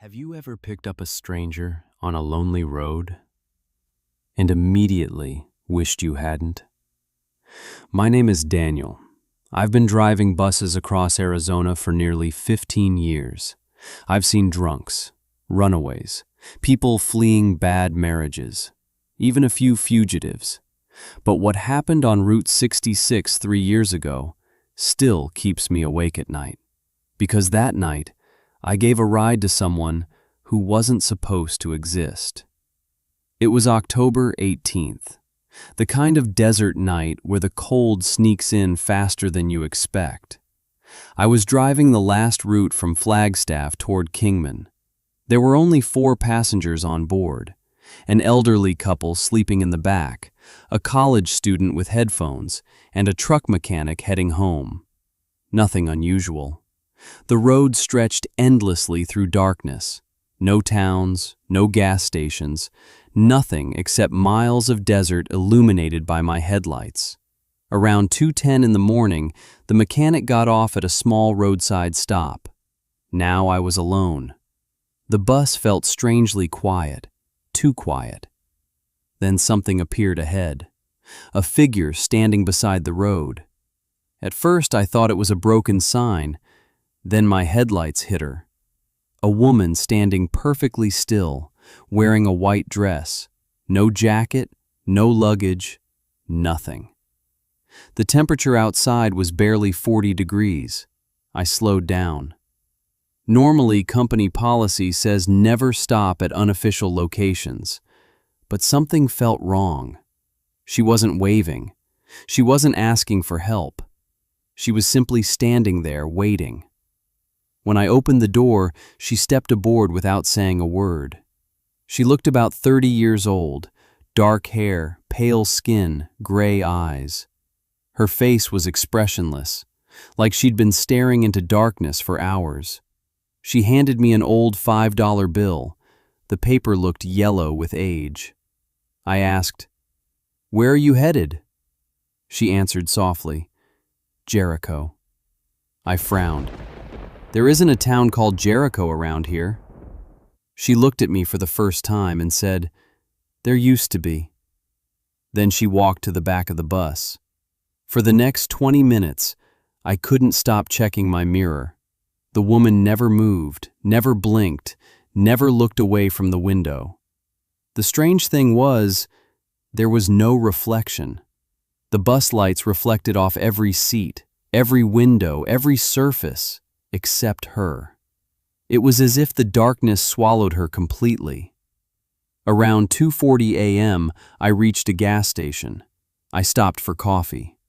Have you ever picked up a stranger on a lonely road and immediately wished you hadn't? My name is Daniel. I've been driving buses across Arizona for nearly 15 years. I've seen drunks, runaways, people fleeing bad marriages, even a few fugitives. But what happened on Route 66 3 years ago still keeps me awake at night. Because that night, I gave a ride to someone who wasn't supposed to exist. It was October 18th, the kind of desert night where the cold sneaks in faster than you expect. I was driving the last route from Flagstaff toward Kingman. There were only 4 passengers on board: an elderly couple sleeping in the back, a college student with headphones, and a truck mechanic heading home. Nothing unusual. The road stretched endlessly through darkness. No towns, no gas stations, nothing except miles of desert illuminated by my headlights. Around 2:10 in the morning, the mechanic got off at a small roadside stop. Now I was alone. The bus felt strangely quiet, too quiet. Then something appeared ahead, a figure standing beside the road. At first I thought it was a broken sign. Then my headlights hit her. A woman standing perfectly still, wearing a white dress. No jacket, no luggage, nothing. The temperature outside was barely 40 degrees. I slowed down. Normally, company policy says never stop at unofficial locations. But something felt wrong. She wasn't waving. She wasn't asking for help. She was simply standing there, waiting. When I opened the door, she stepped aboard without saying a word. She looked about 30 years old, dark hair, pale skin, gray eyes. Her face was expressionless, like she'd been staring into darkness for hours. She handed me an old $5 bill. The paper looked yellow with age. I asked, "Where are you headed?" She answered softly, "Jericho." I frowned. "There isn't a town called Jericho around here." She looked at me for the first time and said, "There used to be." Then she walked to the back of the bus. For the next 20 minutes, I couldn't stop checking my mirror. The woman never moved, never blinked, never looked away from the window. The strange thing was, there was no reflection. The bus lights reflected off every seat, every window, every surface, except her. It was as if the darkness swallowed her completely. Around 2:40 a.m., I reached a gas station. I stopped for coffee.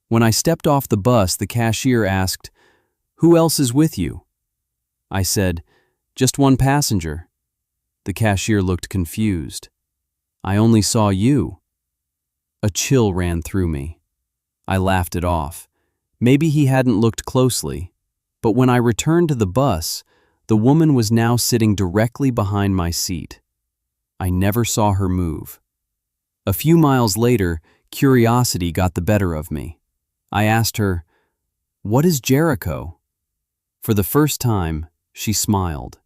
When I stepped off the bus, the cashier asked, "Who else is with you?" I said, "Just one passenger." The cashier looked confused. "I only saw you." A chill ran through me. I laughed it off. Maybe he hadn't looked closely. But when I returned to the bus, the woman was now sitting directly behind my seat. I never saw her move. A few miles later, curiosity got the better of me. I asked her, "What is Jericho?" For the first time, she smiled.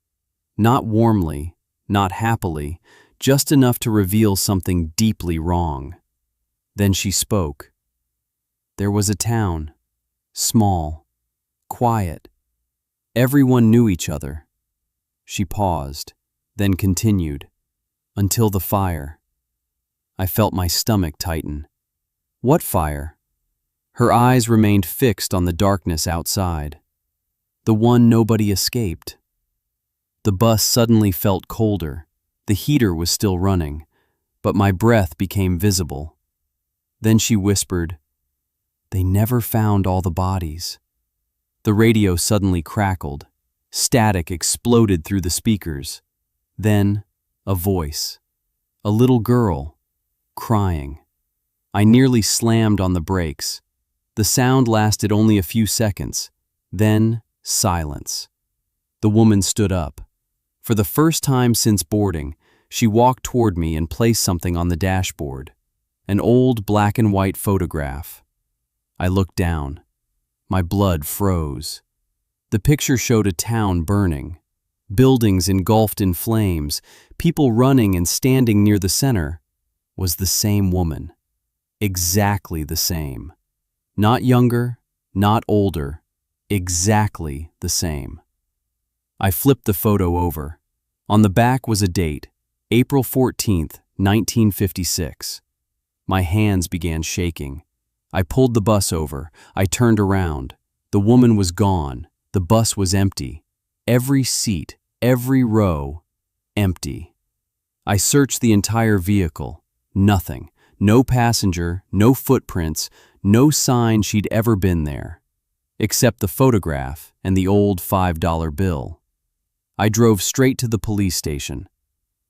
Not warmly, not happily, just enough to reveal something deeply wrong. Then she spoke. There was a town, small, quiet. Everyone knew each other. She paused, then continued, "Until the fire." I felt my stomach tighten. "What fire?" Her eyes remained fixed on the darkness outside. "The one nobody escaped." The bus suddenly felt colder. The heater was still running, but my breath became visible. Then she whispered, "They never found all the bodies." The radio suddenly crackled. Static exploded through the speakers. Then, a voice. A little girl, crying. I nearly slammed on the brakes. The sound lasted only a few seconds. Then, silence. The woman stood up. For the first time since boarding, she walked toward me and placed something on the dashboard. An old black and white photograph. I looked down. My blood froze. The picture showed a town burning. buildings engulfed in flames, people running and standing near the center, was the same woman. Exactly the same. Not younger, not older, exactly the same. I flipped the photo over. On the back was a date, April 14th, 1956. My hands began shaking. I pulled the bus over. I turned around. The woman was gone. The bus was empty. Every seat, every row, empty. I searched the entire vehicle. Nothing. No passenger, no footprints, no sign she'd ever been there. Except the photograph and the old $5 bill. I drove straight to the police station.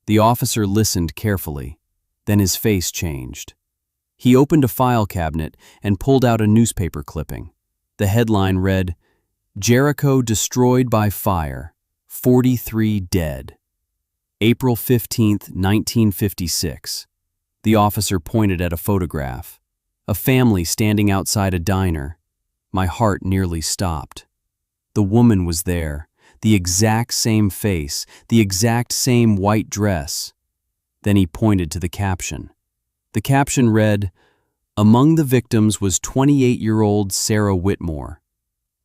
The officer listened carefully. Then his face changed. He opened a file cabinet and pulled out a newspaper clipping. The headline read, "Jericho destroyed by fire, 43 dead." April 15th, 1956. The officer pointed at a photograph. A family standing outside a diner. My heart nearly stopped. The woman was there, the exact same face, the exact same white dress. Then he pointed to the caption. The caption read, "Among the victims was 28-year-old Sarah Whitmore,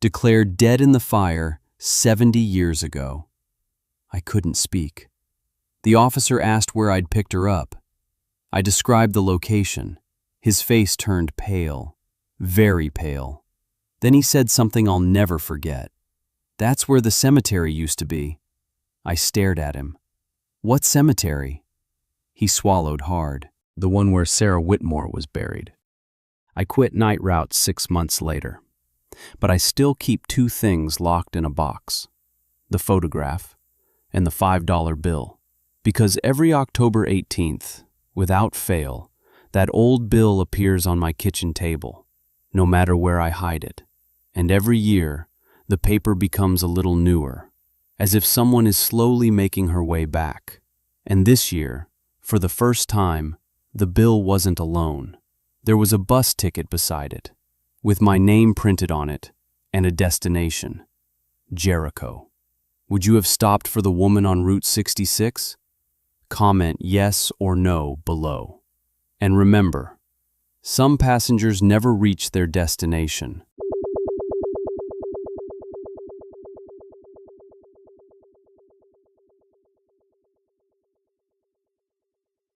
declared dead in the fire 70 years ago." I couldn't speak. The officer asked where I'd picked her up. I described the location. His face turned pale, very pale. Then he said something I'll never forget. "That's where the cemetery used to be." I stared at him. "What cemetery?" He swallowed hard. "The one where Sarah Whitmore was buried." I quit night route 6 months later. But I still keep two things locked in a box: the photograph and the $5 bill. Because every October 18th, without fail, that old bill appears on my kitchen table, no matter where I hide it. And every year, the paper becomes a little newer, as if someone is slowly making her way back. And this year, for the first time, the bill wasn't alone. There was a bus ticket beside it, with my name printed on it, and a destination: Jericho. Would you have stopped for the woman on Route 66? Comment yes or no below. And remember, some passengers never reach their destination.